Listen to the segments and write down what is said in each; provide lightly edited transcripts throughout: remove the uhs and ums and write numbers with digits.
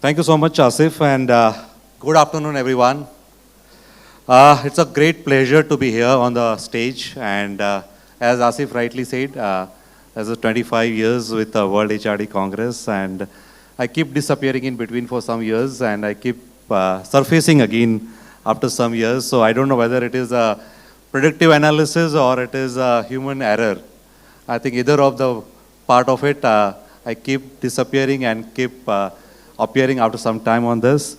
Thank you so much, Asif, and good afternoon, everyone. It's a great pleasure to be here on the stage, and as Asif rightly said, as a 25 years with the World HRD Congress, and I keep disappearing in between for some years, and I keep surfacing again after some years. So I don't know whether it is a predictive analysis or it is a human error. I think either of the part of it, I keep disappearing and keep appearing after some time on this.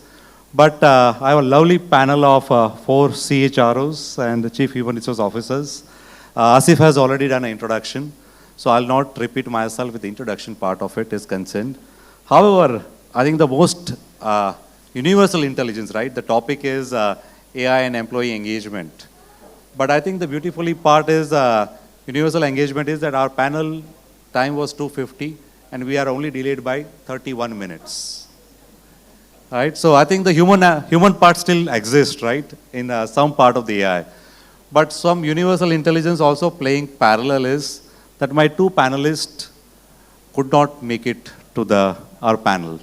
But I have a lovely panel of 4 CHROs and the Chief Human Resource Officers. Asif has already done an introduction, so I'll not repeat myself with the introduction part of it is concerned. However, I think the most universal intelligence, right? The topic is AI and employee engagement. But I think the beautifully part is universal engagement is that our panel time was 250 and we are only delayed by 31 minutes. Right, so I think the human part still exists, right, in some part of the AI. But some universal intelligence also playing parallel is that my 2 panelists could not make it to our panel.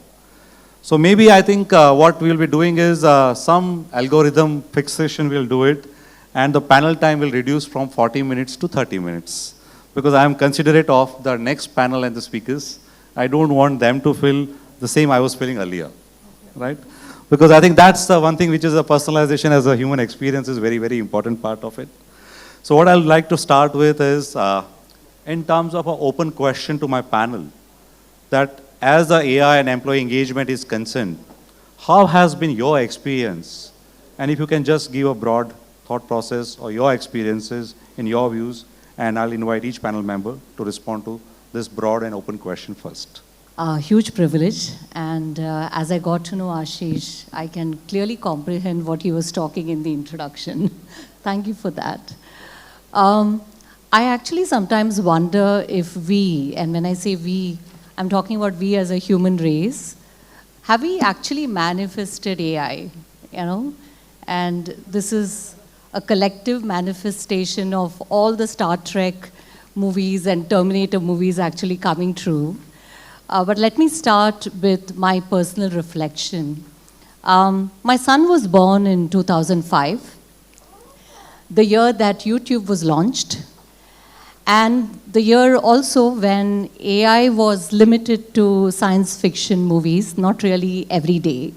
So maybe I think what we'll be doing is some algorithm fixation will do it, and the panel time will reduce from 40 minutes to 30 minutes. Because I am considerate of the next panel and the speakers. I don't want them to feel the same I was feeling earlier. Right? Because I think that's the one thing which is a personalization as a human experience is very, very important part of it. So what I'd like to start with is, in terms of an open question to my panel, that as the AI and employee engagement is concerned, how has been your experience? And if you can just give a broad thought process or your experiences in your views, and I'll invite each panel member to respond to this broad and open question first. Huge privilege, and as I got to know Ashish, I can clearly comprehend what he was talking in the introduction. Thank you for that. I actually sometimes wonder if we, and when I say we, I'm talking about we as a human race, have we actually manifested AI, you know? And this is a collective manifestation of all the Star Trek movies and Terminator movies actually coming true. But let me start with my personal reflection. My son was born in 2005, the year that YouTube was launched, and the year also when AI was limited to science fiction movies, not really every day.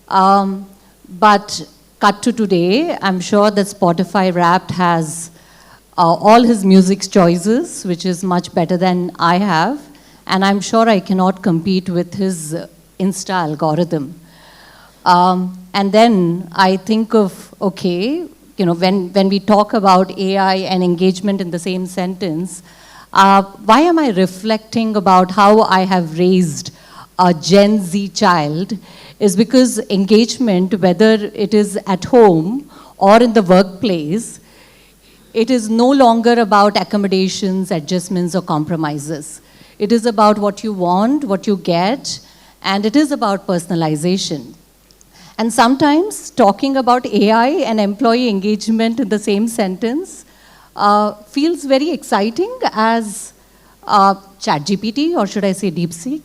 But cut to today, I'm sure that Spotify Wrapped has all his music choices, which is much better than I have. And I'm sure I cannot compete with his Insta algorithm. And then I think of, okay, you know, when we talk about AI and engagement in the same sentence, why am I reflecting about how I have raised a Gen Z child is because engagement, whether it is at home or in the workplace, it is no longer about accommodations, adjustments, or compromises. It is about what you want, what you get, and it is about personalization. And sometimes talking about AI and employee engagement in the same sentence feels very exciting as ChatGPT, or should I say DeepSeek.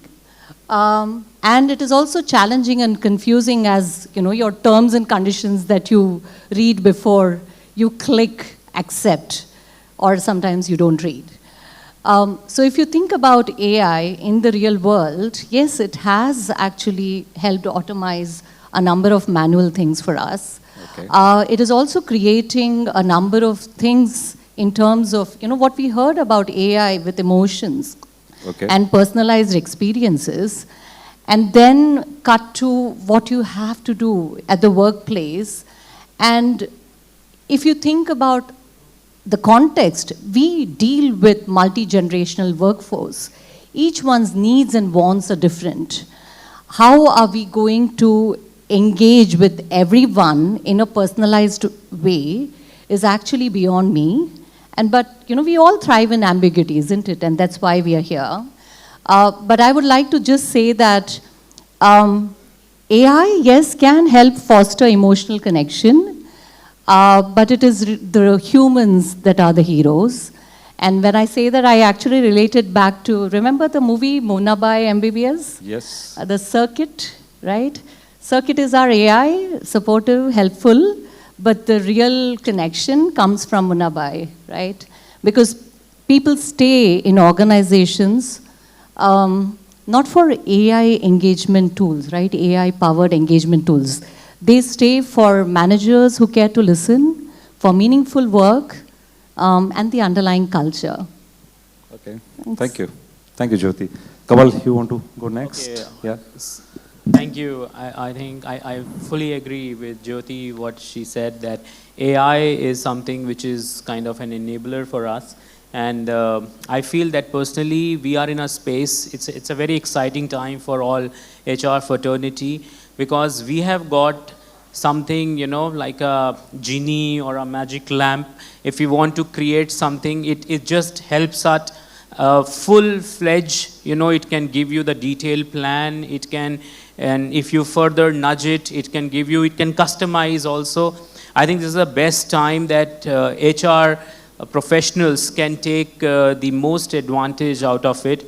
And it is also challenging and confusing as, you know, your terms and conditions that you read before you click accept, or sometimes you don't read. So if you think about AI in the real world, yes, it has actually helped automate a number of manual things for us. Okay. It is also creating a number of things in terms of, you know, what we heard about AI with emotions and personalized experiences, and then cut to what you have to do at the workplace. And if you think about the context, we deal with multi-generational workforce. Each one's needs and wants are different. How are we going to engage with everyone in a personalized way is actually beyond me. But you know, we all thrive in ambiguity, isn't it? And that's why we are here. But I would like to just say that AI, yes, can help foster emotional connection. But it is the humans that are the heroes. And when I say that, I actually relate it back to, remember the movie Monabai MBBS? Yes. The circuit, right? Circuit is our AI, supportive, helpful, but the real connection comes from Monabai, right? Because people stay in organizations not for AI engagement tools, right? AI-powered engagement tools. They stay for managers who care to listen, for meaningful work, and the underlying culture. Okay. Thank you. Thank you, Jyoti. Kamal, you want to go next? Okay. Yeah. Thank you. I think I fully agree with Jyoti what she said, that AI is something which is kind of an enabler for us. And I feel that personally we are in a space, it's a very exciting time for all HR fraternity, because we have got something, you know, like a genie or a magic lamp. If we want to create something, it just helps us full-fledged, you know, it can give you the detailed plan, it can, and if you further nudge it, it can give you, it can customize also. I think this is the best time that HR professionals can take the most advantage out of it.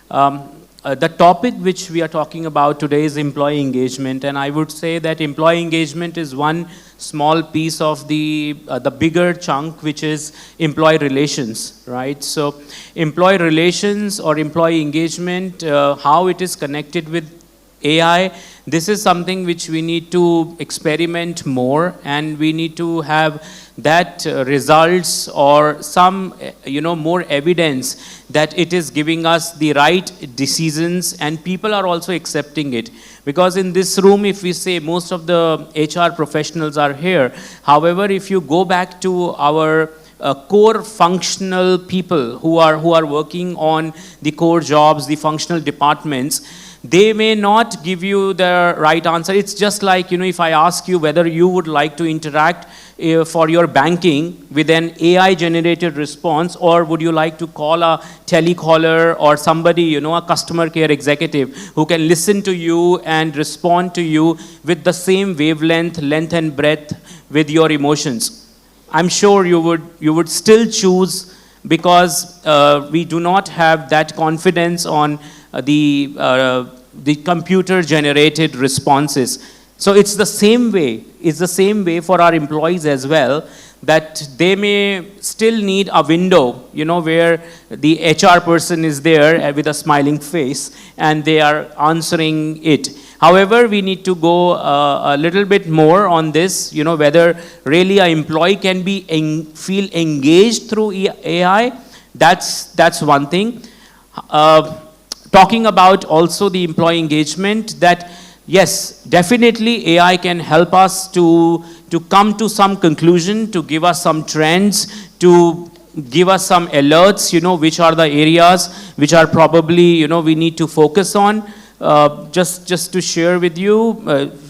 The topic which we are talking about today is employee engagement, and I would say that employee engagement is one small piece of the bigger chunk, which is employee relations, right? So employee relations or employee engagement, how it is connected with AI, this is something which we need to experiment more, and we need to have that results or some, you know, more evidence that it is giving us the right decisions, and people are also accepting it. Because in this room, if we say most of the HR professionals are here, however, if you go back to our core functional people who are working on the core jobs, the functional departments, they may not give you the right answer. It's just like, you know, if I ask you whether you would like to interact for your banking with an AI-generated response, or would you like to call a telecaller or somebody, you know, a customer care executive who can listen to you and respond to you with the same wavelength, length and breadth with your emotions. I'm sure you would still choose, because we do not have that confidence on the computer generated responses. So it's the same way for our employees as well, that they may still need a window, you know, where the HR person is there with a smiling face and they are answering it. However, we need to go a little bit more on this, you know, whether really an employee can feel engaged through AI. That's one thing. Talking about also the employee engagement, that yes, definitely AI can help us to come to some conclusion, to give us some trends, to give us some alerts, you know, which are the areas which are probably, you know, we need to focus on. Just to share with you,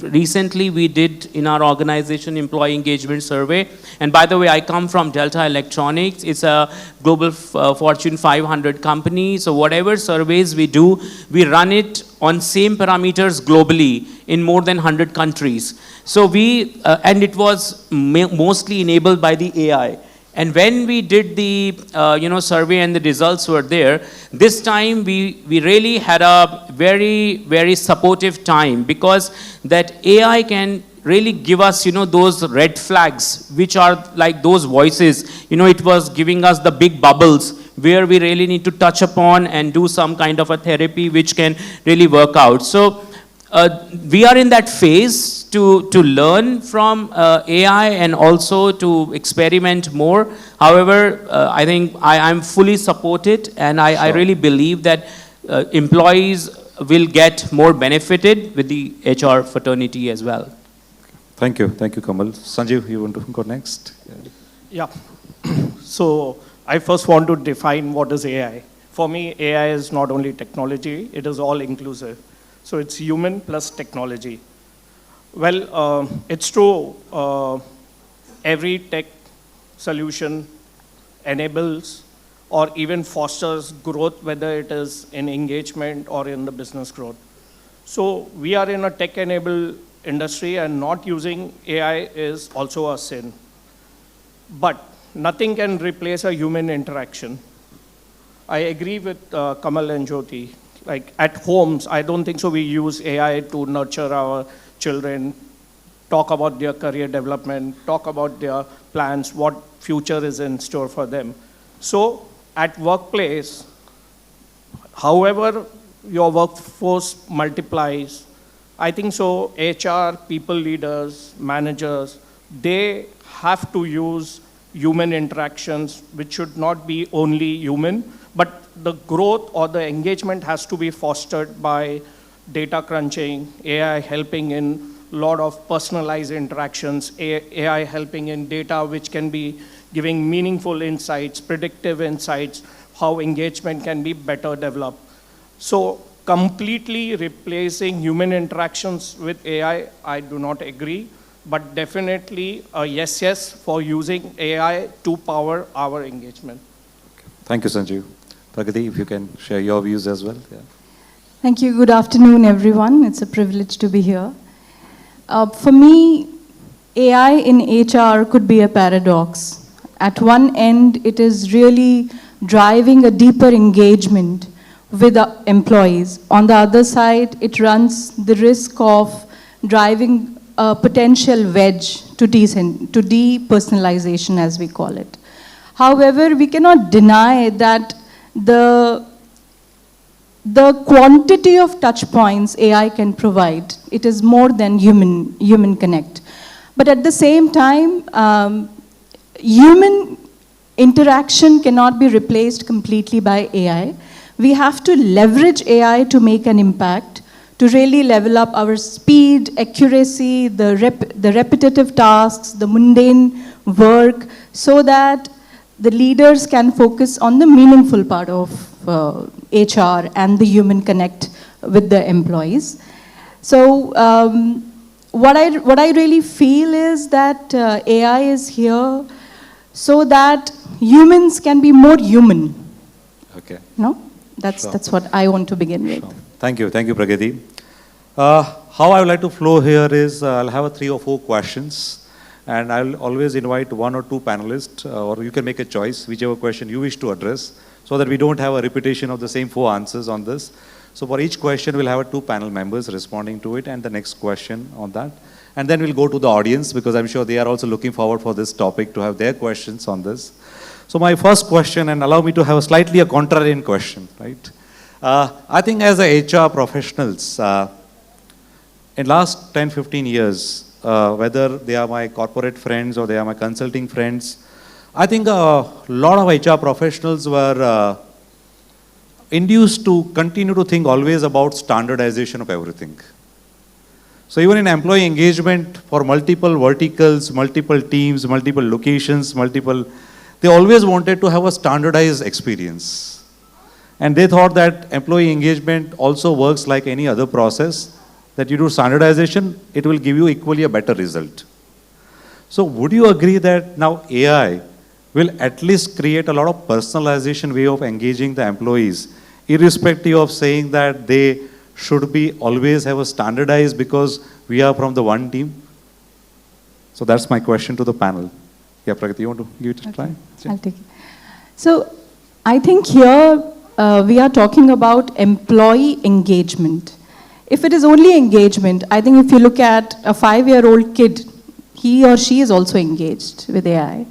recently we did in our organization employee engagement survey. And by the way, I come from Delta Electronics. It's a global Fortune 500 company. So whatever surveys we do, we run it on same parameters globally in more than 100 countries. So and it was mostly enabled by the AI. And when we did the survey and the results were there, this time we really had a very, very supportive time, because that AI can really give us, you know, those red flags, which are like those voices. You know, it was giving us the big bubbles where we really need to touch upon and do some kind of a therapy which can really work out. So we are in that phase to learn from AI and also to experiment more. However, I think I'm fully supported, and I really believe that employees will get more benefited with the HR fraternity as well. Thank you, Kamal. Sanjeev, you want to go next? Yeah. So I first want to define what is AI. For me, AI is not only technology, it is all inclusive. So it's human plus technology. Well, it's true, every tech solution enables or even fosters growth, whether it is in engagement or in the business growth. So we are in a tech-enabled industry, and not using AI is also a sin. But nothing can replace a human interaction. I agree with Kamal and Jyoti. Like at homes, I don't think so we use AI to nurture our children, talk about their career development, talk about their plans, what future is in store for them. So at workplace, however your workforce multiplies, I think so HR, people leaders, managers, they have to use human interactions, which should not be only human, but the growth or the engagement has to be fostered by data crunching, AI helping in a lot of personalized interactions, AI helping in data which can be giving meaningful insights, predictive insights, how engagement can be better developed. So completely replacing human interactions with AI, I do not agree, but definitely a yes for using AI to power our engagement. Thank you, Sanjeev. Pragati, if you can share your views as well. Yeah. Thank you. Good afternoon, everyone. It's a privilege to be here. For me, AI in HR could be a paradox. At one end, it is really driving a deeper engagement with the employees. On the other side, it runs the risk of driving a potential wedge to depersonalization, as we call it. However, we cannot deny that the quantity of touch points AI can provide, it is more than human connect. But at the same time, human interaction cannot be replaced completely by AI. We have to leverage AI to make an impact, to really level up our speed, accuracy, the repetitive tasks, the mundane work, so that the leaders can focus on the meaningful part of HR and the human connect with the employees. So what I really feel is that AI is here so that humans can be more human. Okay. No? That's what I want to begin with. Sure. Thank you, Pragati. How I would like to flow here is I'll have 3 or 4 questions. And I'll always invite 1 or 2 panelists, or you can make a choice, whichever question you wish to address, so that we don't have a repetition of the same 4 answers on this. So for each question, we'll have 2 panel members responding to it, and the next question on that. And then we'll go to the audience, because I'm sure they are also looking forward for this topic to have their questions on this. So my first question, and allow me to have a contrarian question, right? I think as a HR professionals, in last 10, 15 years, whether they are my corporate friends or they are my consulting friends, I think a lot of HR professionals were induced to continue to think always about standardization of everything. So even in employee engagement for multiple verticals, multiple teams, multiple locations, they always wanted to have a standardized experience. And they thought that employee engagement also works like any other process, that you do standardization, it will give you equally a better result. So would you agree that now AI will at least create a lot of personalization way of engaging the employees, irrespective of saying that they should be always have a standardized because we are from the one team? So that's my question to the panel. Yeah, Pragati, you want to give it a try? I'll take it. So I think here we are talking about employee engagement. If it is only engagement, I think if you look at a 5-year-old kid, he or she is also engaged with AI.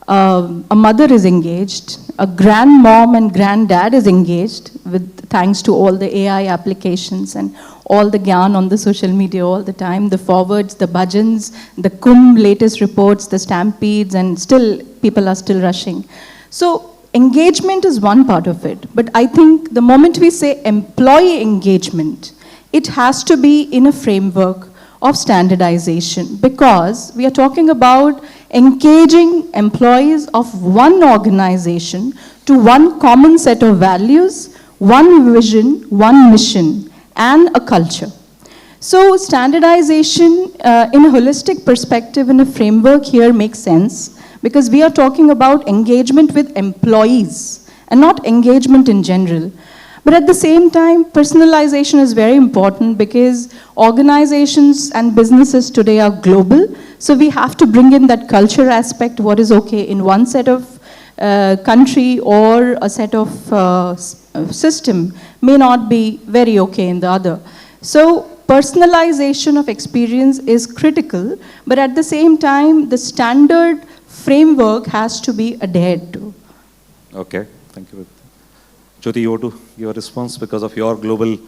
A mother is engaged. A grandmom and granddad is engaged with, thanks to all the AI applications and all the gyan on the social media all the time, the forwards, the bhajans, the Kumbh latest reports, the stampedes, and still people are still rushing. So engagement is one part of it. But I think the moment we say employee engagement, it has to be in a framework of standardization, because we are talking about engaging employees of one organization to one common set of values, one vision, one mission, and a culture. So standardization in a holistic perspective, in a framework here makes sense, because we are talking about engagement with employees and not engagement in general. But at the same time, personalization is very important, because organizations and businesses today are global. So we have to bring in that culture aspect, what is okay in one set of country or a set of system may not be very okay in the other. So personalization of experience is critical, but at the same time, the standard framework has to be adhered to. Okay, thank you. Jyoti, you want to give a response because of your global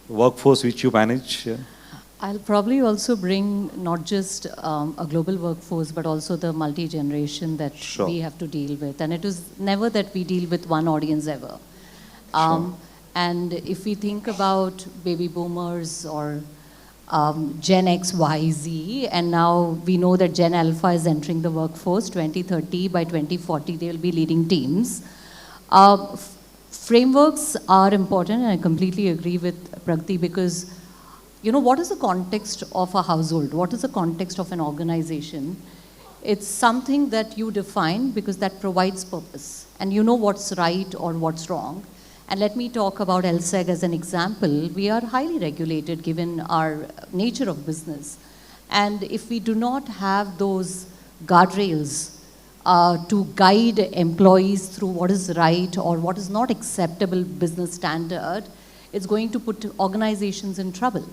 workforce which you manage? Yeah. I'll probably also bring not just a global workforce, but also the multi-generation that Sure. we have to deal with. And it is never that we deal with one audience ever. Sure. And if we think about baby boomers or Gen X, Y, Z, and now we know that Gen Alpha is entering the workforce 2030, by 2040 they will be leading teams. Frameworks are important, and I completely agree with Pragati, because you know, what is the context of a household? What is the context of an organization? It's something that you define because that provides purpose. And you know what's right or what's wrong. And let me talk about LSEG as an example. We are highly regulated given our nature of business. And if we do not have those guardrails to guide employees through what is right or what is not acceptable business standard, it's going to put organizations in trouble.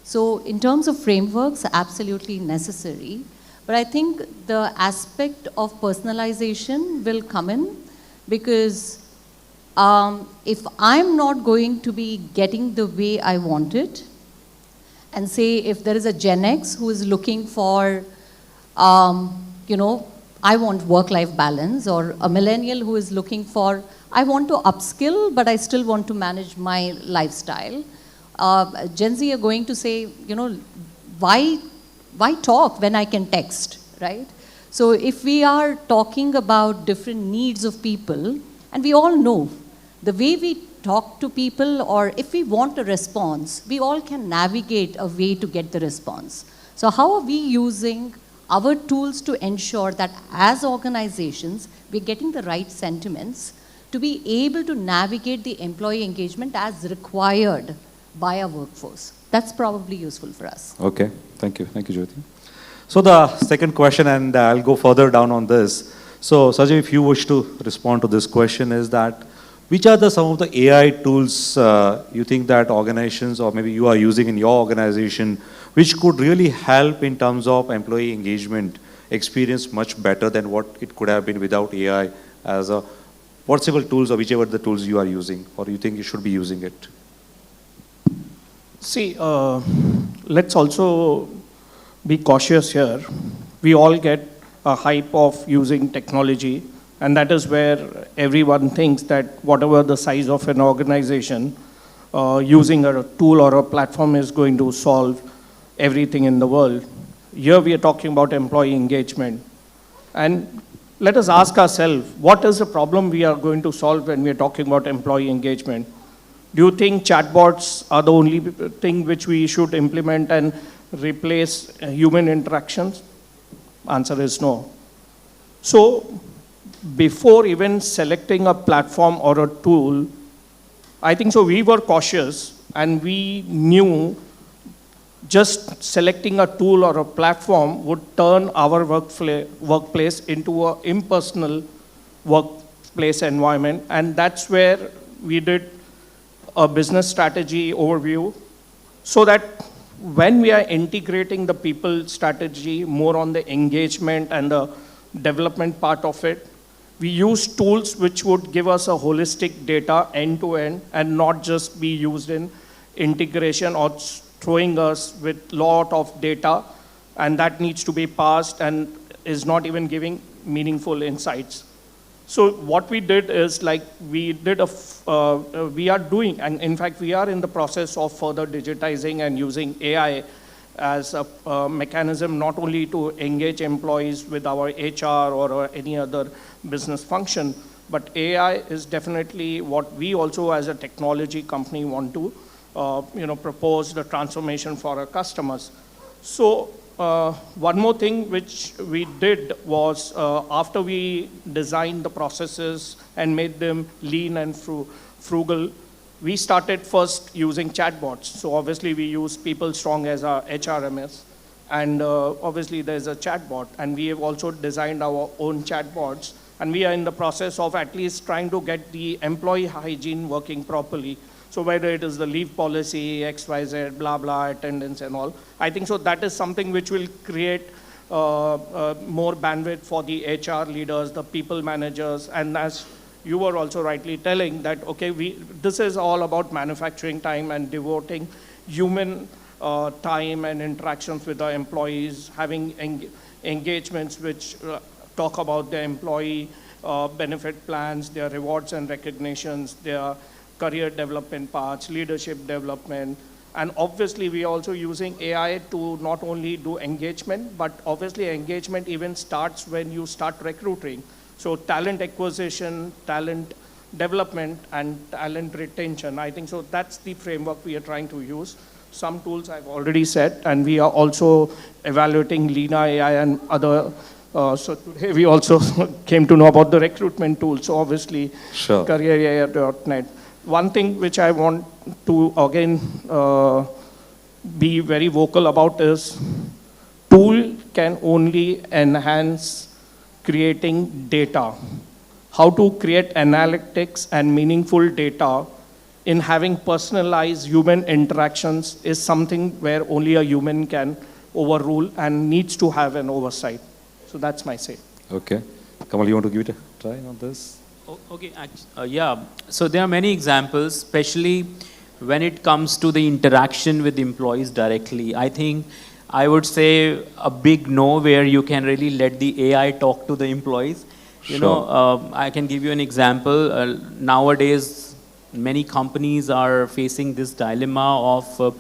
So in terms of frameworks, absolutely necessary. But I think the aspect of personalization will come in because if I'm not going to be getting the way I want it, and say if there is a Gen X who is looking for, you know, I want work-life balance, or a millennial who is looking for, I want to upskill, but I still want to manage my lifestyle. Gen Z are going to say, you know, why talk when I can text, right? So if we are talking about different needs of people, and we all know the way we talk to people, or if we want a response, we all can navigate a way to get the response. So how are we using our tools to ensure that as organizations, we're getting the right sentiments to be able to navigate the employee engagement as required by our workforce? That's probably useful for us. Okay, thank you. Thank you, Jyoti. So the second question, and I'll go further down on this. So Sajay, if you wish to respond to this question, is that which are some of the AI tools you think that organizations or maybe you are using in your organization which could really help in terms of employee engagement experience much better than what it could have been without AI, as a possible tools or whichever the tools you are using or you think you should be using it? See, let's also be cautious here. We all get a hype of using technology, and that is where everyone thinks that whatever the size of an organization, using a tool or a platform is going to solve everything in the world. Here we are talking about employee engagement. And let us ask ourselves, what is the problem we are going to solve when we are talking about employee engagement? Do you think chatbots are the only thing which we should implement and replace human interactions? Answer is no. So before even selecting a platform or a tool, I think so we were cautious and we knew just selecting a tool or a platform would turn our workplace into an impersonal workplace environment. And that's where we did a business strategy overview so that when we are integrating the people strategy more on the engagement and the development part of it, we use tools which would give us a holistic data end to end and not just be used in integration or throwing us with lot of data, and that needs to be parsed and is not even giving meaningful insights. So what we did is like we are doing, and in fact we are in the process of further digitizing and using AI as a mechanism not only to engage employees with our HR or any other business function, but AI is definitely what we also as a technology company want to propose the transformation for our customers. So one more thing which we did was after we designed the processes and made them lean and frugal, we started first using chatbots. So obviously we use PeopleStrong as our HRMS, and obviously there's a chatbot, and we have also designed our own chatbots And we are in the process of at least trying to get the employee hygiene working properly. So whether it is the leave policy, XYZ, blah, blah, attendance and all, I think so that is something which will create more bandwidth for the HR leaders, the people managers, and as you were also rightly telling that, okay, this is all about manufacturing time and devoting human time and interactions with our employees, having engagements which talk about their employee benefit plans, their rewards and recognitions, their career development paths, leadership development. And obviously, we are also using AI to not only do engagement, but obviously engagement even starts when you start recruiting. So talent acquisition, talent development, and talent retention. I think so that's the framework we are trying to use. Some tools I've already said, and we are also evaluating Lena AI and other. So today we also came to know about the recruitment tool. So obviously, Sure. careerai.net. One thing which I want to again be very vocal about is tool can only enhance creating data. How to create analytics and meaningful data in having personalized human interactions is something where only a human can overrule and needs to have an oversight. So that's my say. Okay. Kamal, you want to give it a try on this? Okay, yeah. So there are many examples, especially when it comes to the interaction with employees directly. I think I would say a big no where you can really let the AI talk to the employees. You know, I can give you an example. Nowadays, many companies are facing this dilemma of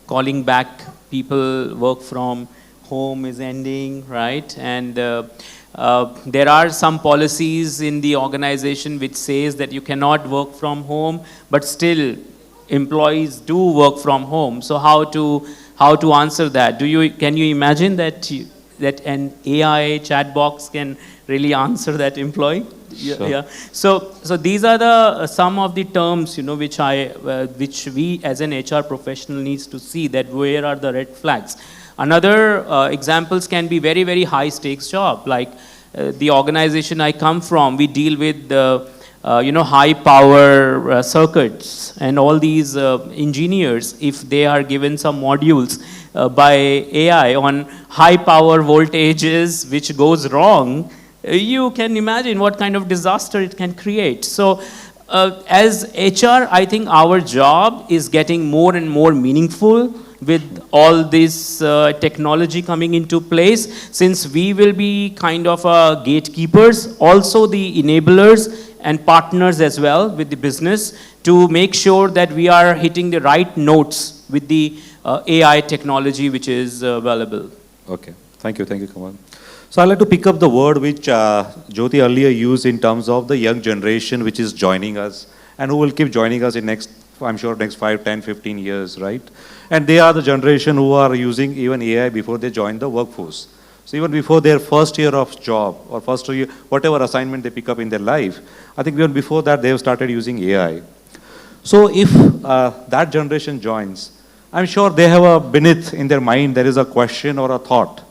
calling back people, work from home is ending, right? And there are some policies in the organization which says that you cannot work from home, but still employees do work from home. So how to answer that? Can you imagine that that an AI chat box can really answer that employee? Sure. Yeah. So these are the some of the terms, you know, which we as an HR professional needs to see that where are the red flags. Another examples can be very, very high stakes job. Like the organization I come from, we deal with high power circuits, and all these engineers, if they are given some modules by AI on high power voltages which goes wrong, you can imagine what kind of disaster it can create. So as HR, I think our job is getting more and more meaningful with all this technology coming into place, since we will be kind of gatekeepers, also the enablers and partners as well with the business to make sure that we are hitting the right notes with the AI technology which is available. Okay. Thank you, Kamal. So I'd like to pick up the word which Jyoti earlier used in terms of the young generation which is joining us and who will keep joining us in next 5, 10, 15 years, right? And they are the generation who are using even AI before they join the workforce. So even before their first year of job or first year, whatever assignment they pick up in their life, I think even before that they have started using AI. So if that generation joins, I'm sure they have a beneath in their mind, there is a question or a thought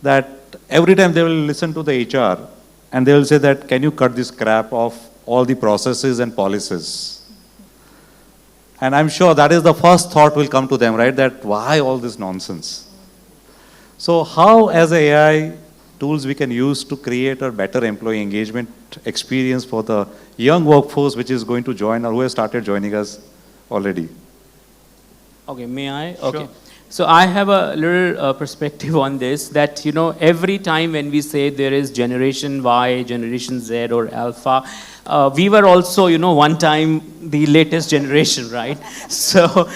that every time they will listen to the HR and they will say that, can you cut this crap of all the processes and policies? And I'm sure that is the first thought will come to them, right? That why all this nonsense? So how as AI tools we can use to create a better employee engagement experience for the young workforce which is going to join or who has started joining us already? Okay, may I? Okay. Sure. So I have a little perspective on this, that, you know, every time when we say there is generation Y, generation Z or alpha, we were also, you know, one time the latest generation, right? So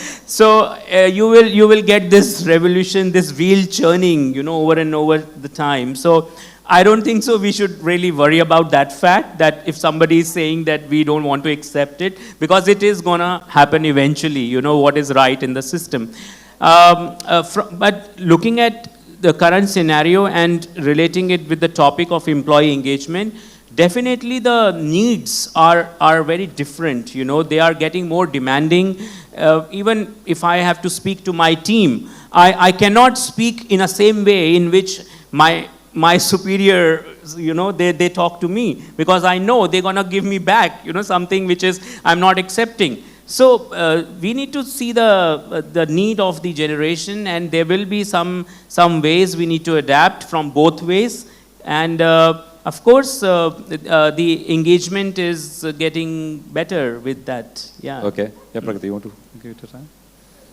you will get this revolution, this wheel churning, you know, over and over the time. So I don't think so we should really worry about that fact, that if somebody is saying that we don't want to accept it, because it is gonna happen eventually, you know, what is right in the system. But looking at the current scenario and relating it with the topic of employee engagement, definitely the needs are very different. You know, they are getting more demanding. Even if I have to speak to my team, I cannot speak in a same way in which my superiors they talk to me, because I know they're going to give me back, something which is I'm not accepting. So we need to see the need of the generation, and there will be some ways we need to adapt from both ways. And of course, the engagement is getting better with that. Yeah. Okay. Yeah, Pragati, you want to give it a try?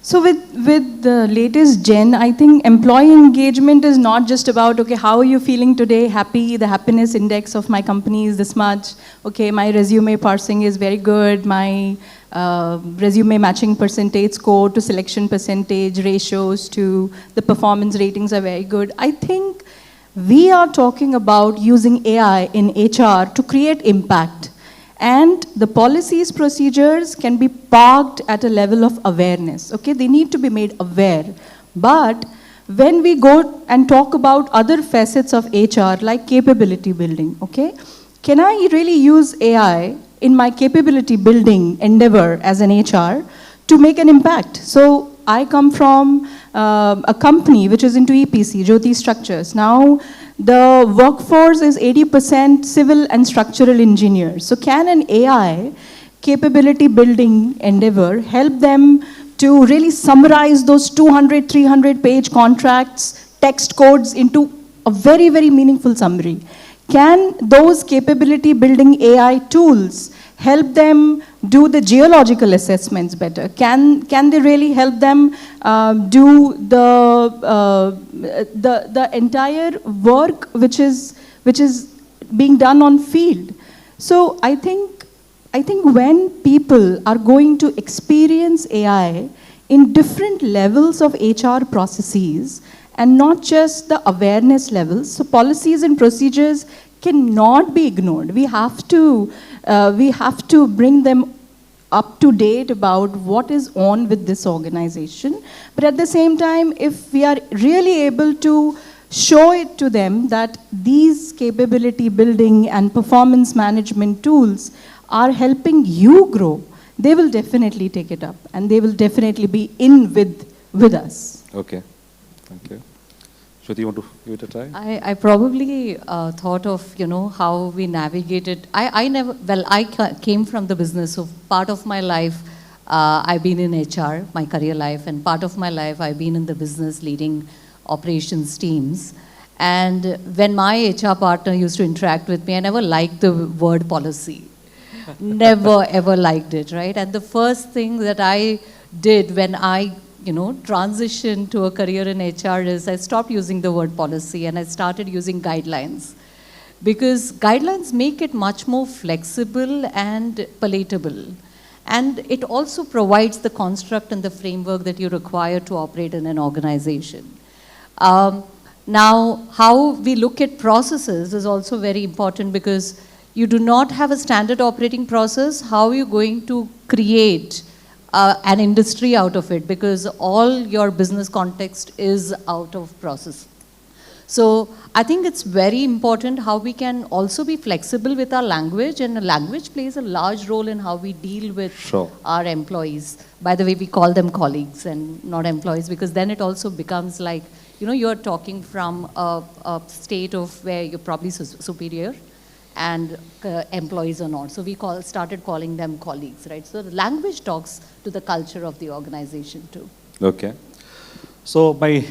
So with the latest gen, I think employee engagement is not just about, okay, how are you feeling today? Happy, the happiness index of my company is this much. Okay, my resume parsing is very good. My resume matching percentage score to selection percentage ratios to the performance ratings are very good. I think we are talking about using AI in HR to create impact. And the policies, procedures can be parked at a level of awareness. Okay, they need to be made aware. But when we go and talk about other facets of HR, like capability building, okay, can I really use AI in my capability building endeavor as an HR to make an impact? So I come from a company which is into EPC, Jyoti Structures. Now, the workforce is 80% civil and structural engineers. So can an AI capability building endeavor help them to really summarize those 200, 300 page contracts, text codes into a very, very meaningful summary? Can those capability building AI tools help them do the geological assessments better? Can they really help them do the entire work which is being done on field? So I think when people are going to experience AI in different levels of HR processes and not just the awareness levels, so policies and procedures cannot be ignored. We have to bring them up to date about what is on with this organization. But at the same time, if we are really able to show it to them that these capability building and performance management tools are helping you grow, they will definitely take it up and they will definitely be in with us. Okay. Thank you. Shruti, you want to give it a try? I probably thought of, how we navigated. I came from the business, so part of my life I've been in HR, my career life, and part of my life I've been in the business leading operations teams. And when my HR partner used to interact with me, I never liked the word policy. Never ever liked it, right? And the first thing that I did when I transition to a career in HR is I stopped using the word policy and I started using guidelines. Because guidelines make it much more flexible and palatable. And it also provides the construct and the framework that you require to operate in an organization. Now, how we look at processes is also very important, because you do not have a standard operating process. How are you going to create an industry out of it, because all your business context is out of process. So I think it's very important how we can also be flexible with our language, and language plays a large role in how we deal with our employees. By the way, we call them colleagues and not employees, because then it also becomes like, you're talking from a state of where you're probably superior and employees are not. So we started calling them colleagues, right? So the language talks to the culture of the organization too. Okay. So my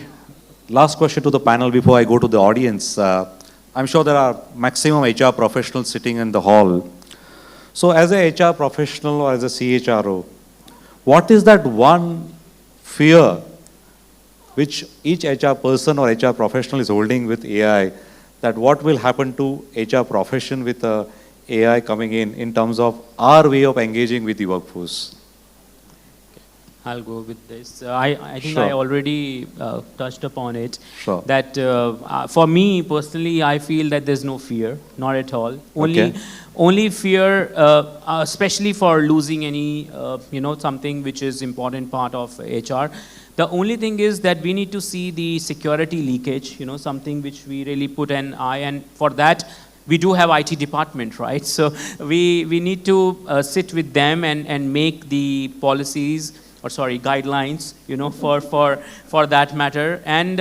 last question to the panel before I go to the audience. I'm sure there are maximum HR professionals sitting in the hall. So as a HR professional or as a CHRO, what is that one fear which each HR person or HR professional is holding with AI, that what will happen to HR profession with AI coming in terms of our way of engaging with the workforce? I'll go with this. I think I already touched upon it. Sure. That for me personally, I feel that there's no fear, not at all. Only fear, especially for losing any, something which is important part of HR. The only thing is that we need to see the security leakage, something which we really put an eye, and for that, we do have IT department, right? So we need to sit with them and make the policies, guidelines, for that matter. And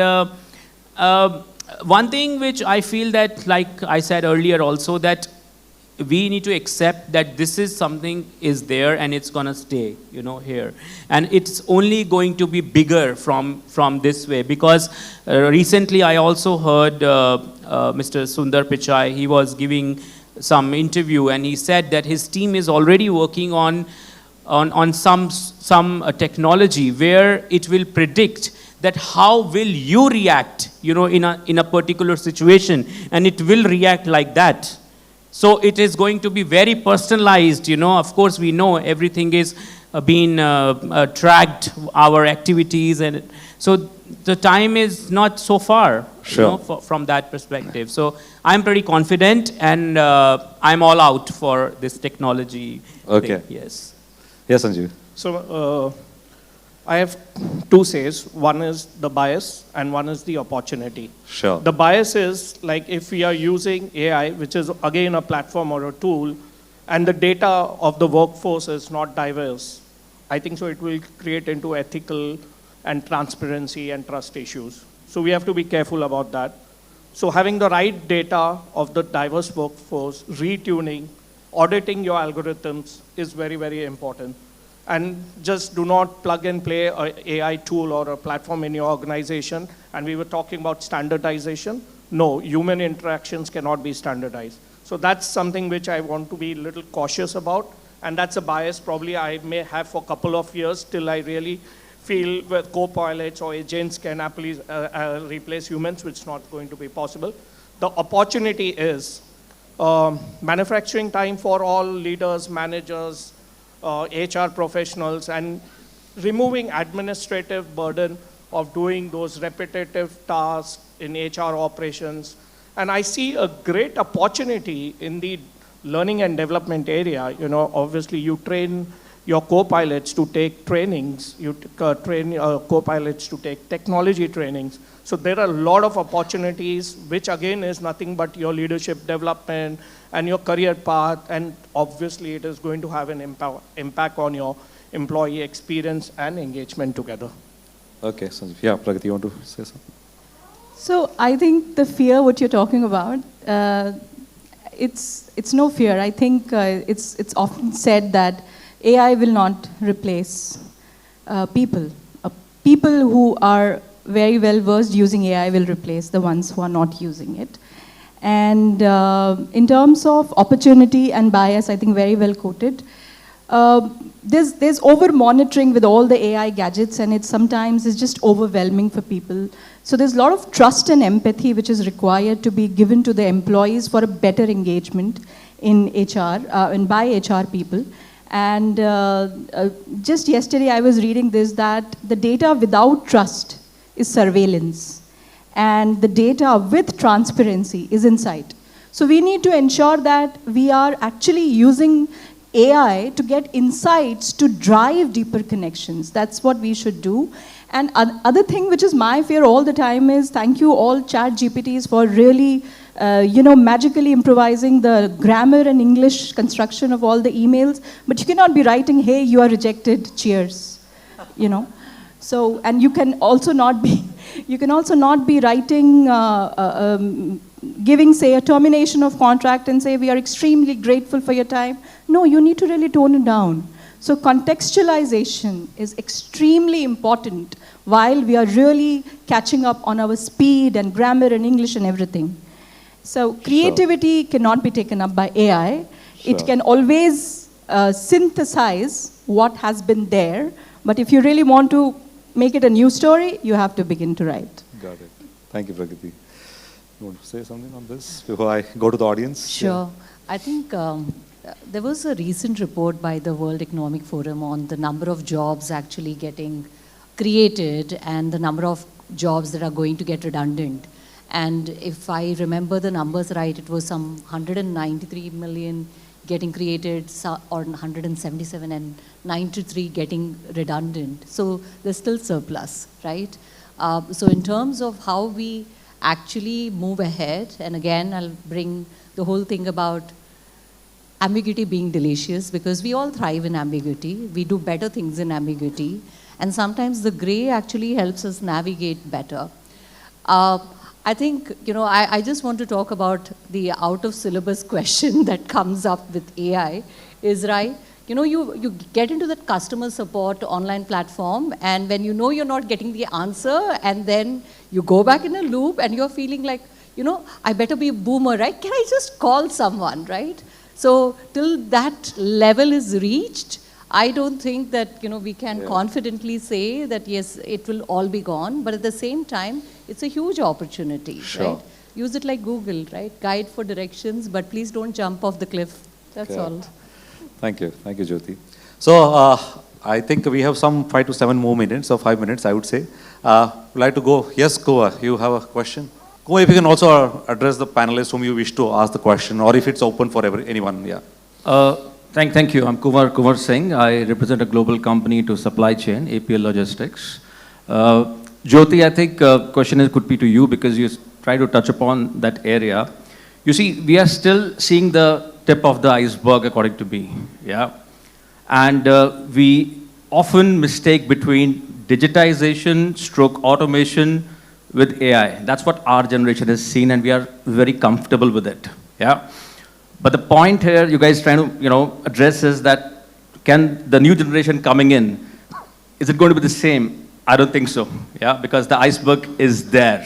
one thing which I feel that, like I said earlier also, that we need to accept that this is something is there and it's going to stay, you know, here. And it's only going to be bigger from this way. Because recently I also heard Mr. Sundar Pichai, he was giving some interview and he said that his team is already working on some technology where it will predict that how will you react, you know, in a particular situation, and it will react like that. So it is going to be very personalized, you know. Of course, we know everything is being tracked, our activities, and so the time is not so far, Sure. you know, from that perspective. So I'm pretty confident, and I'm all out for this technology. Okay. Thing. Yes. Yes, Sanjeev. So I have two says. One is the bias and one is the opportunity. Sure. The bias is like if we are using AI, which is again a platform or a tool, and the data of the workforce is not diverse, I think so it will create into ethical and transparency and trust issues. So we have to be careful about that. So having the right data of the diverse workforce, retuning, auditing your algorithms is very, very important. And just do not plug and play an AI tool or a platform in your organization. And we were talking about standardization. No, human interactions cannot be standardized. So that's something which I want to be a little cautious about. And that's a bias probably I may have for a couple of years till I really feel that co-pilots or agents can replace humans, which is not going to be possible. The opportunity is manufacturing time for all leaders, managers, HR professionals, and removing administrative burden of doing those repetitive tasks in HR operations. And I see a great opportunity in the learning and development area. You know, obviously you train your co-pilots to take trainings, you train co-pilots to take technology trainings. So there are a lot of opportunities, which again is nothing but your leadership development and your career path, and obviously it is going to have an impact on your employee experience and engagement together. Okay, Sanjeev. Yeah, Pragati, you want to say something? So I think the fear, what you're talking about, it's no fear. I think it's often said that AI will not replace people. People who are very well versed using AI will replace the ones who are not using it. And in terms of opportunity and bias, I think very well quoted. There's over monitoring with all the AI gadgets, and it sometimes is just overwhelming for people. So there's a lot of trust and empathy which is required to be given to the employees for a better engagement in HR and by HR people. And just yesterday I was reading this, that the data without trust is surveillance, and the data with transparency is insight. So we need to ensure that we are actually using AI to get insights to drive deeper connections. That's what we should do. And other thing which is my fear all the time is, thank you all chat GPTs for really magically improvising the grammar and English construction of all the emails, but you cannot be writing, hey, you are rejected, cheers, you know. So, and you can also not be writing, giving, say, a termination of contract and say, we are extremely grateful for your time. No, you need to really tone it down. So contextualization is extremely important while we are really catching up on our speed and grammar and English and everything. So creativity cannot be taken up by AI. It can always synthesize what has been there, but if you really want to make it a new story, you have to begin to write. Got it. Thank you, Pragati. You want to say something on this before I go to the audience? Sure. I think there was a recent report by the World Economic Forum on the number of jobs actually getting created and the number of jobs that are going to get redundant. And if I remember the numbers right, it was some 193 million getting created, or 177, and 93 getting redundant. So there's still surplus, right? So in terms of how we actually move ahead, and again, I'll bring the whole thing about ambiguity being delicious, because we all thrive in ambiguity. We do better things in ambiguity. And sometimes the gray actually helps us navigate better. I think, I just want to talk about the out of syllabus question that comes up with AI is, right, you get into that customer support online platform, and when you know you're not getting the answer, and then you go back in a loop and you're feeling like, I better be a boomer, right? Can I just call someone, right? So till that level is reached, I don't think that we can confidently say that yes, it will all be gone. But at the same time, it's a huge opportunity, right? Use it like Google, right? Guide for directions, but please don't jump off the cliff. That's all. Thank you, Jyoti. So I think we have some 5 to 7 more minutes, or 5 minutes, I would say. Would like to go? Yes, Kuva, you have a question? Kuva, if you can also address the panelists whom you wish to ask the question, or if it's open for anyone, yeah. Thank you. I'm Kumar Singh. I represent a global company to supply chain, APL Logistics. Jyoti, I think question could be to you because you try to touch upon that area. You see, we are still seeing the tip of the iceberg, according to me. Yeah, and we often mistake between digitization, stroke automation with AI. That's what our generation has seen, and we are very comfortable with it. Yeah. But the point here you guys trying to address is that can the new generation coming in, is it going to be the same? I don't think so, yeah, because the iceberg is there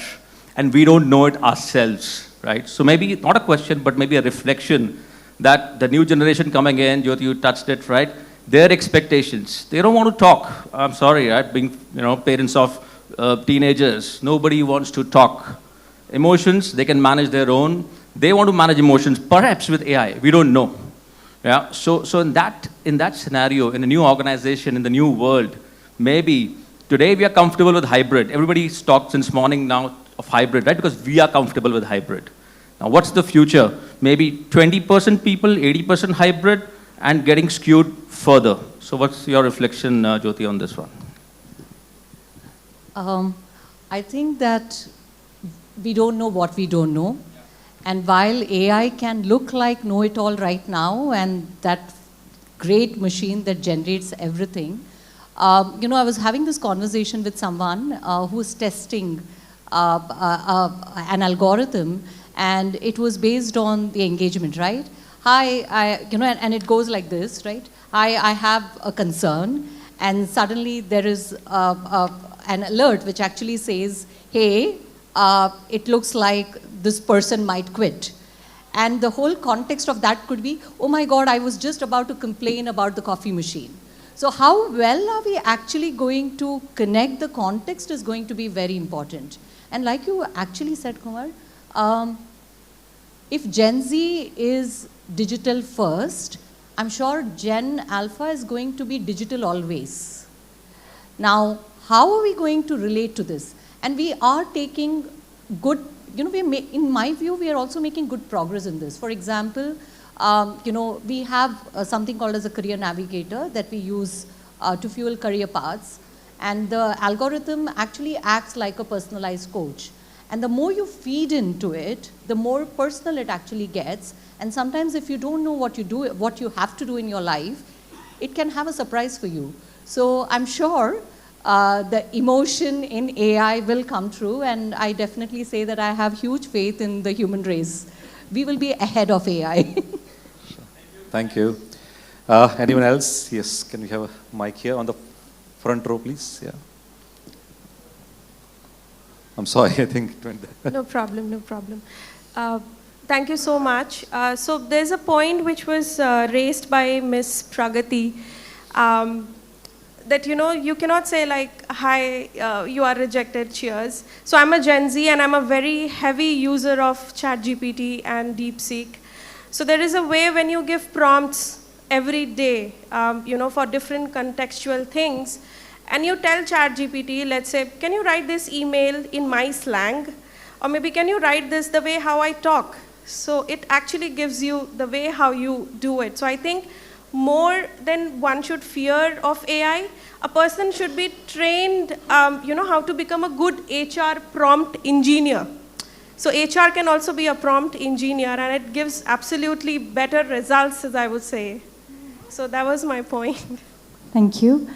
and we don't know it ourselves, right? So maybe not a question, but maybe a reflection that the new generation coming in, Jyoti, you touched it, right? Their expectations, they don't want to talk. I'm sorry, right? Being parents of teenagers, nobody wants to talk. Emotions, they can manage their own. They want to manage emotions, perhaps with AI. We don't know. Yeah. So in that scenario, in a new organization, in the new world, maybe today we are comfortable with hybrid. Everybody's talked since morning now of hybrid, right? Because we are comfortable with hybrid. Now, what's the future? Maybe 20% people, 80% hybrid, and getting skewed further. So what's your reflection, Jyoti, on this one? I think that we don't know what we don't know. And while AI can look like know-it-all right now, and that great machine that generates everything, I was having this conversation with someone who's testing an algorithm, and it was based on the engagement, right? Hi, and it goes like this, right? I have a concern, and suddenly there is an alert which actually says, hey, it looks like this person might quit. And the whole context of that could be, oh my God, I was just about to complain about the coffee machine. So how well are we actually going to connect the context is going to be very important. And like you actually said, Kumar, if Gen Z is digital first, I'm sure Gen Alpha is going to be digital always. Now, how are we going to relate to this? And we are taking good, in my view, we are also making good progress in this. For example, we have something called as a career navigator that we use to fuel career paths. And the algorithm actually acts like a personalized coach. And the more you feed into it, the more personal it actually gets. And sometimes if you don't know what you have to do in your life, it can have a surprise for you. So I'm sure the emotion in AI will come true, and I definitely say that I have huge faith in the human race. We will be ahead of AI. Thank you. Anyone else? Yes, can we have a mic here on the front row, please? Yeah. I'm sorry, I think it went there. No problem, no problem. Thank you so much. So there's a point which was raised by Ms. Pragati, that you cannot say like, hi, you are rejected, cheers. So I'm a Gen Z and I'm a very heavy user of ChatGPT and DeepSeek. So there is a way when you give prompts every day, for different contextual things, and you tell ChatGPT, let's say, can you write this email in my slang? Or maybe can you write this the way how I talk? So it actually gives you the way how you do it. So I think more than one should fear of AI, a person should be trained, how to become a good HR prompt engineer. So HR can also be a prompt engineer, and it gives absolutely better results, as I would say. So that was my point. Thank you.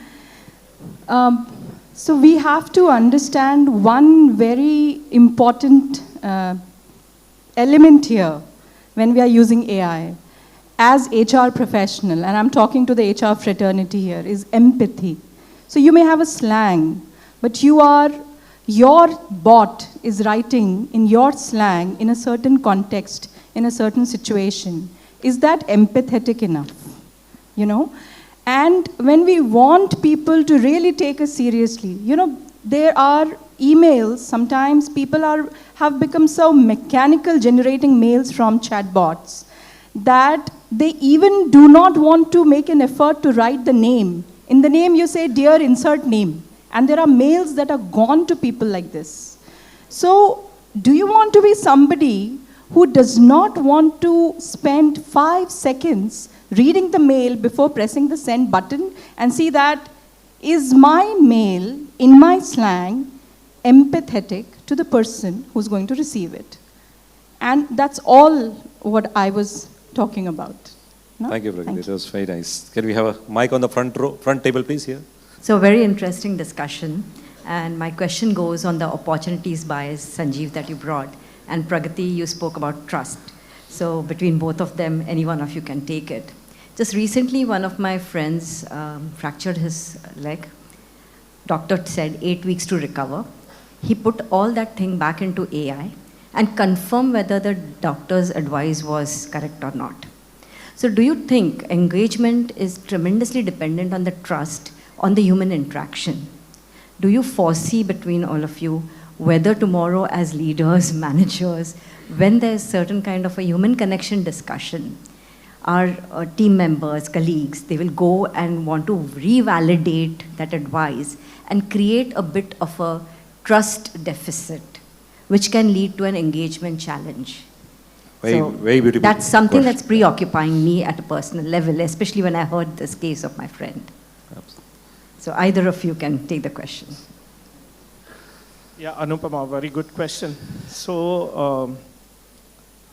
So we have to understand one very important element here when we are using AI as HR professional, and I'm talking to the HR fraternity here, is empathy. So you may have a slang, but your bot is writing in your slang in a certain context, in a certain situation. Is that empathetic enough? You know? And when we want people to really take us seriously, you know, there are emails, sometimes people have become so mechanical generating mails from chatbots that they even do not want to make an effort to write the name. In the name you say, dear, insert name. And there are mails that are gone to people like this. So do you want to be somebody who does not want to spend 5 seconds reading the mail before pressing the send button and see that, is my mail in my slang empathetic to the person who's going to receive it? And that's all what I was talking about. No? Thank you, Pragati. It was very nice. Can we have a mic on the front table, please, here? So very interesting discussion. And my question goes on the opportunities bias, Sanjeev, that you brought. And Pragati, you spoke about trust. So between both of them, any one of you can take it. Just recently, one of my friends fractured his leg. Doctor said 8 weeks to recover. He put all that thing back into AI and confirmed whether the doctor's advice was correct or not. So do you think engagement is tremendously dependent on the trust, on the human interaction? Do you foresee between all of you whether tomorrow as leaders, managers, when there's certain kind of a human connection discussion, our team members, colleagues, they will go and want to revalidate that advice and create a bit of a trust deficit, which can lead to an engagement challenge? Very beautiful. That's something question. that's preoccupying me at a personal level, especially when I heard this case of my friend. Absolutely. So either of you can take the question. Yeah, Anupama, very good question. So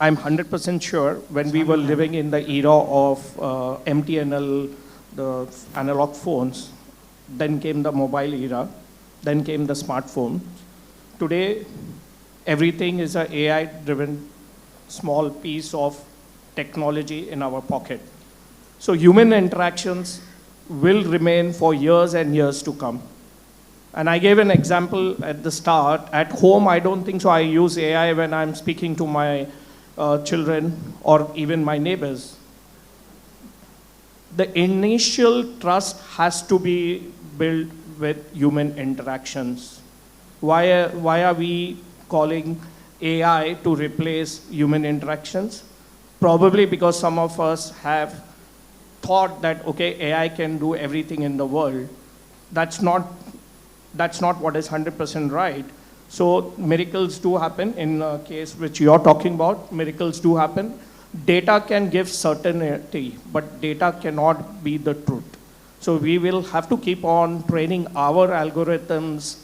I'm 100% sure when we were living in the era of MTNL, the analog phones, then came the mobile era, then came the smartphone. Today, everything is an AI-driven small piece of technology in our pocket. So human interactions will remain for years and years to come. And I gave an example at the start. At home, I don't think so. I use AI when I'm speaking to my children or even my neighbors. The initial trust has to be built with human interactions. Why are we calling AI to replace human interactions? Probably because some of us have thought that, okay, AI can do everything in the world. That's not what is 100% right. So miracles do happen in a case which you're talking about. Miracles do happen. Data can give certainty, but data cannot be the truth. So we will have to keep on training our algorithms,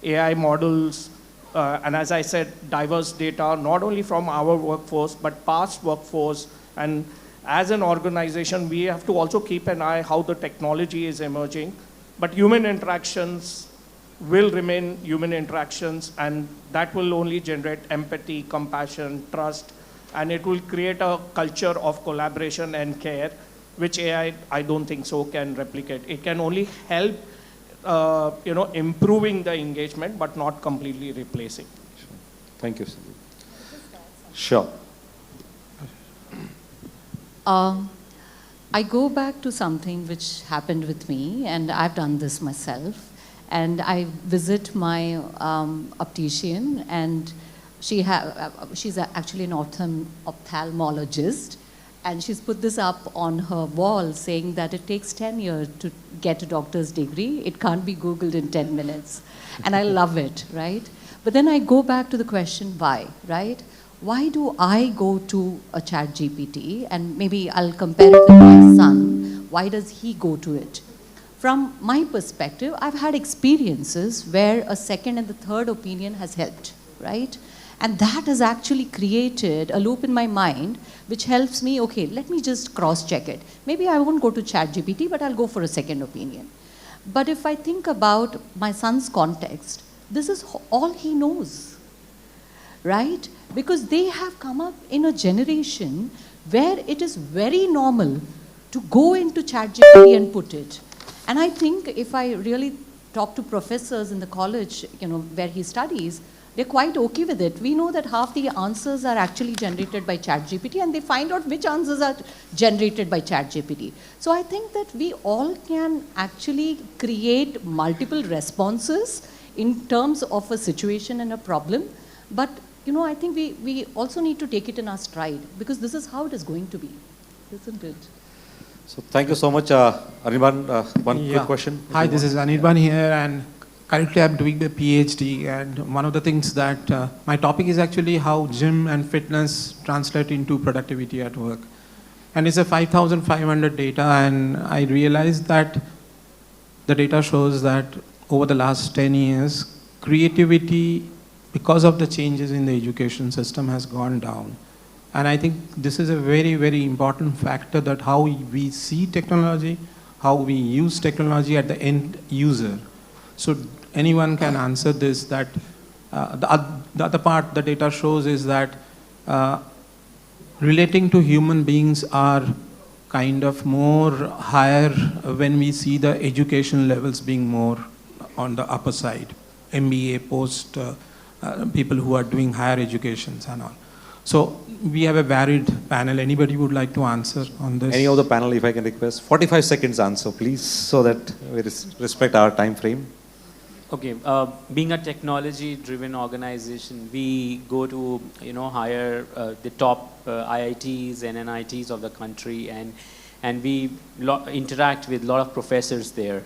AI models, and as I said, diverse data, not only from our workforce, but past workforce. And as an organization, we have to also keep an eye how the technology is emerging. But human interactions will remain human interactions, and that will only generate empathy, compassion, trust, and it will create a culture of collaboration and care, which AI, I don't think so, can replicate. It can only help improving the engagement, but not completely replacing. Sure. Thank you, Sandeep. Sure. I go back to something which happened with me, and I've done this myself. And I visit my optician, and she's actually an ophthalmologist, and she's put this up on her wall saying that it takes 10 years to get a doctor's degree. It can't be Googled in 10 minutes. And I love it, right? But then I go back to the question, why, right? Why do I go to a chat GPT, and maybe I'll compare it with my son. Why does he go to it? From my perspective, I've had experiences where a second and the third opinion has helped, right? And that has actually created a loop in my mind which helps me, okay, let me just cross-check it. Maybe I won't go to ChatGPT, but I'll go for a second opinion. But if I think about my son's context, this is all he knows. right? Because they have come up in a generation where it is very normal to go into ChatGPT and put it. And I think if I really talk to professors in the college, where he studies, they're quite okay with it. We know that half the answers are actually generated by ChatGPT, and they find out which answers are generated by ChatGPT. So I think that we all can actually create multiple responses in terms of a situation and a problem. But I think we also need to take it in our stride, because this is how it is going to be, isn't it? So thank you so much, Anirban. One quick question. Hi, this is Anirban here, and currently I'm doing the PhD, and one of the things that my topic is actually how gym and fitness translate into productivity at work. And it's a 5,500 data, and I realized that the data shows that over the last 10 years, creativity, because of the changes in the education system, has gone down. And I think this is a very, very important factor, that how we see technology, how we use technology at the end user. So anyone can answer this, that the other part the data shows is that relating to human beings are kind of more higher when we see the education levels being more on the upper side, MBA, post, people who are doing higher educations and all. So we have a varied panel. Anybody would like to answer on this? Any of the panel, if I can request, 45 seconds answer, please, so that we respect our time frame. Okay, being a technology-driven organization, we go to hire the top IITs and NITs of the country, and we interact with a lot of professors there.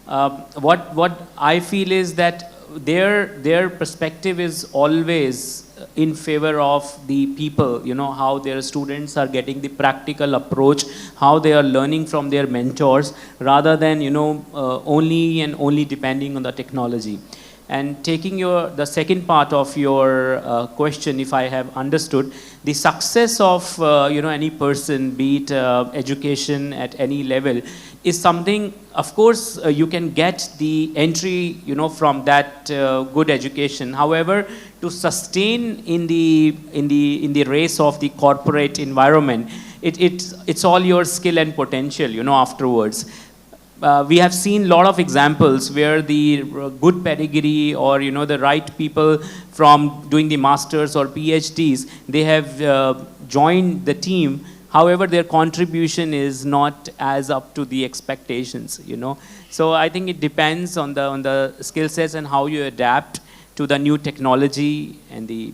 What I feel is that their perspective is always in favor of the people, how their students are getting the practical approach, how they are learning from their mentors, rather than, only depending on the technology. And taking the second part of your question, if I have understood, the success of, any person, be it education at any level, is something, of course, you can get the entry, from that good education. However, to sustain in the race of the corporate environment, it's all your skill and potential, afterwards. We have seen a lot of examples where the good pedigree, or the right people from doing the masters or PhDs, they have joined the team. However, their contribution is not as up to the expectations. So I think it depends on the skill sets and how you adapt to the new technology and the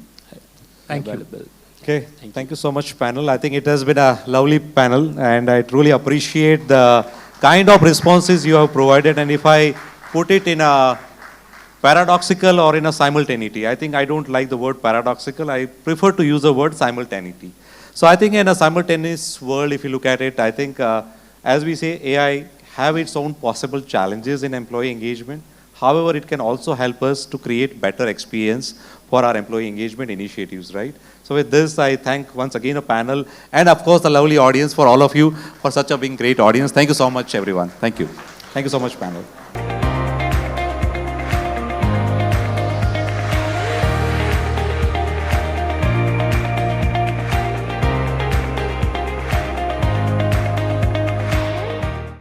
available. Okay, thank you so much, panel. I think it has been a lovely panel, and I truly appreciate the kind of responses you have provided. And if I put it in a paradoxical or in a simultaneity, I think I don't like the word paradoxical. I prefer to use the word simultaneity. So I think in a simultaneous world, if you look at it, I think as we say, AI have its own possible challenges in employee engagement. However, it can also help us to create better experience for our employee engagement initiatives, right? So with this, I thank once again a panel, and of course the lovely audience, for all of you, for such a being great audience. Thank you so much, everyone. Thank you. Thank you so much, panel.